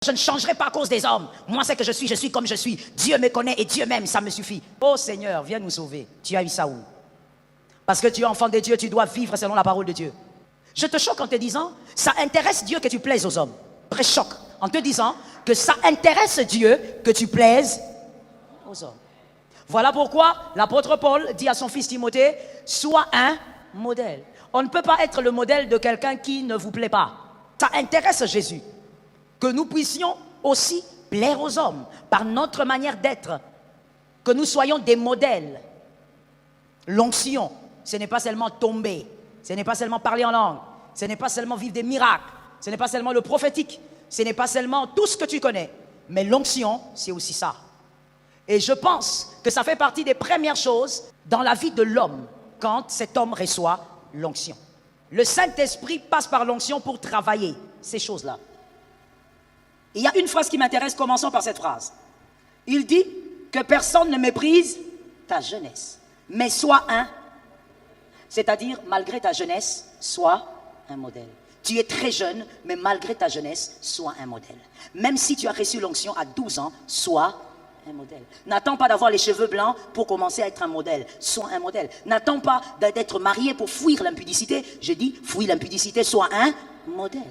Je ne changerai pas à cause des hommes. Moi, c'est que je suis comme je suis. Dieu me connaît et Dieu m'aime, ça me suffit. Oh Seigneur, viens nous sauver. Tu as eu ça où? Parce que tu es enfant de Dieu, tu dois vivre selon la parole de Dieu. Je te choque en te disant, ça intéresse Dieu que tu plaises aux hommes. Très choc en te disant que ça intéresse Dieu que tu plaises aux hommes. Voilà pourquoi l'apôtre Paul dit à son fils Timothée, sois un modèle. On ne peut pas être le modèle de quelqu'un qui ne vous plaît pas. Ça intéresse Jésus. Que nous puissions aussi plaire aux hommes par notre manière d'être. Que nous soyons des modèles. L'onction, ce n'est pas seulement tomber. Ce n'est pas seulement parler en langue. Ce n'est pas seulement vivre des miracles. Ce n'est pas seulement le prophétique. Ce n'est pas seulement tout ce que tu connais. Mais l'onction, c'est aussi ça. Et je pense que ça fait partie des premières choses dans la vie de l'homme quand cet homme reçoit l'onction. Le Saint-Esprit passe par l'onction pour travailler ces choses-là. Il y a une phrase qui m'intéresse, commençons par cette phrase. Il dit que personne ne méprise ta jeunesse, mais sois un, c'est-à-dire malgré ta jeunesse, sois un modèle. Tu es très jeune, mais malgré ta jeunesse, sois un modèle. Même si tu as reçu l'onction à 12 ans, sois un modèle. N'attends pas d'avoir les cheveux blancs pour commencer à être un modèle. Sois un modèle. N'attends pas d'être marié pour fuir l'impudicité. Je dis, fuis l'impudicité, sois un modèle.